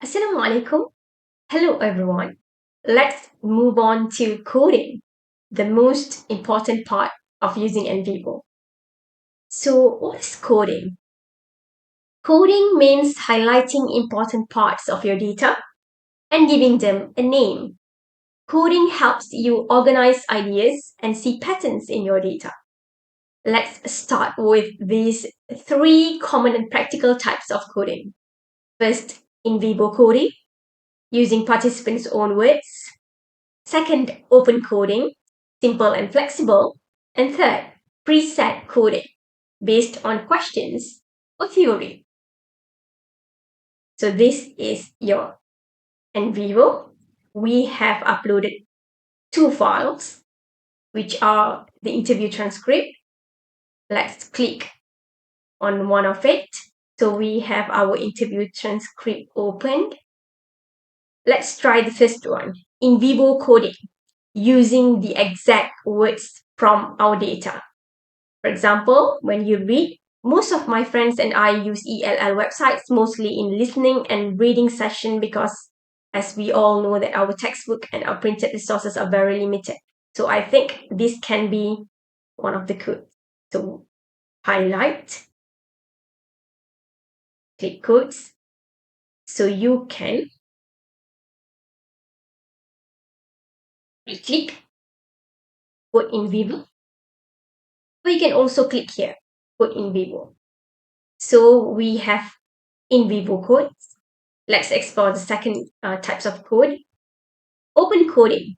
Assalamu alaikum. Hello everyone. Let's move on to coding, the most important part of using Nvivo. So, what is coding? Coding means highlighting important parts of your data and giving them a name. Coding helps you organize ideas and see patterns in your data. Let's start with these three common and practical types of coding. First, Nvivo coding, using participants' own words. Second, open coding, simple and flexible. And third, preset coding, based on questions or theory. So this is your Nvivo. We have uploaded two files, which are the interview transcript. Let's click on one of it. So we have our interview transcript opened. Let's try the first one, Nvivo coding, using the exact words from our data. For example, when you read, most of my friends and I use ELL websites mostly in listening and reading session because as we all know that our textbook and our printed resources are very limited. So I think this can be one of the codes. So highlight, click codes. So you can click code Nvivo. Or you can also click here, code Nvivo. So we have Nvivo codes. Let's explore the second types of code. Open coding,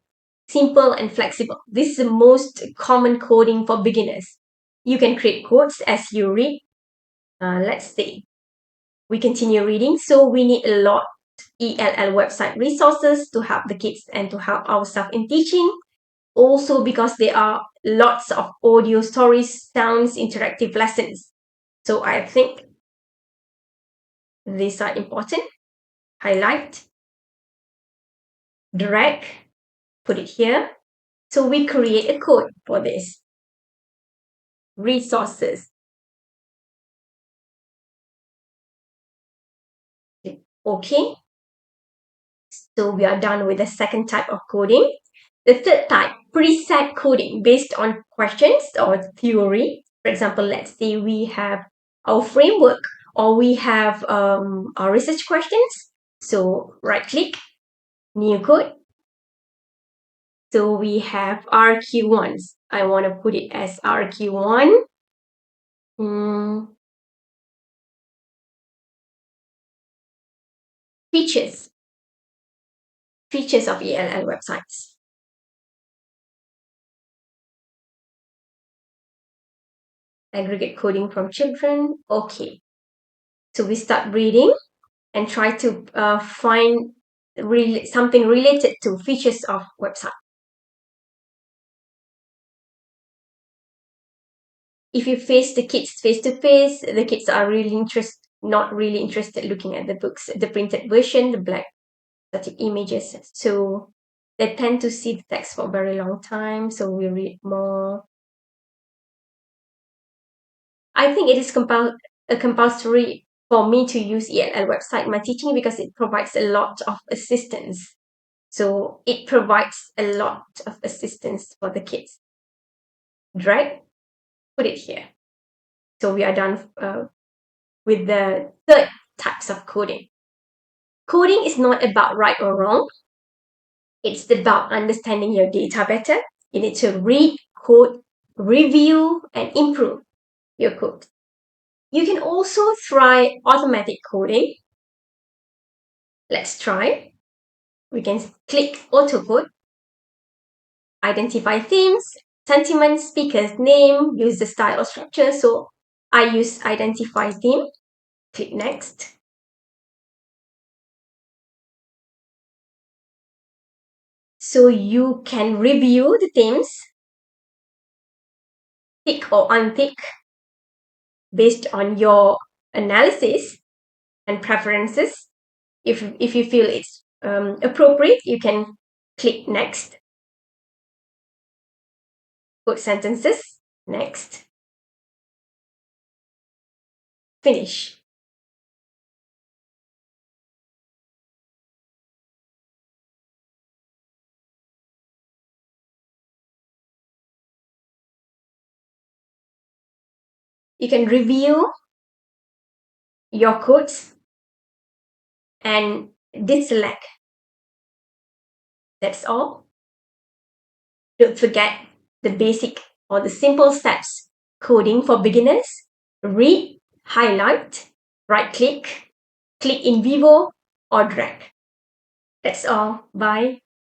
simple and flexible. This is the most common coding for beginners. You can create codes as you read. Let's see. We continue reading. So we need a lot ELL website resources to help the kids and to help ourselves in teaching. Also because there are lots of audio stories, sounds, interactive lessons. So I think these are important. Highlight, drag, put it here. So we create a code for this. Resources. Okay. So we are done with the second type of coding. The third type, preset coding based on questions or theory. For example, let's say we have our framework or we have our research questions. So right click, new code. So we have RQ1s. I want to put it as RQ1. Features. Features of ELL websites. Aggregate coding from children. Okay. So we start reading and try to find something related to features of website. If you face the kids face to face, the kids are not really interested looking at the books, the printed version, the black static images. So they tend to see the text for a very long time. So we read more. I think it is compulsory for me to use ELL website in my teaching because it provides a lot of assistance. So it provides a lot of assistance for the kids. Drag, put it here. So we are done with the third types of coding. Coding is not about right or wrong. It's about understanding your data better. You need to read, code, review, and improve your code. You can also try automatic coding. Let's try. We can click auto code, identify themes, sentiment, speaker's name, use the style or structure. So I use identify theme, click next. So you can review the themes, tick or untick based on your analysis and preferences. If you feel it's appropriate, you can click next. Put sentences, next. Finish. You can review your codes and deselect. That's all. Don't forget the basic or the simple steps. Coding for beginners. Read, highlight, right click, click in Vivo or drag. That's all. Bye.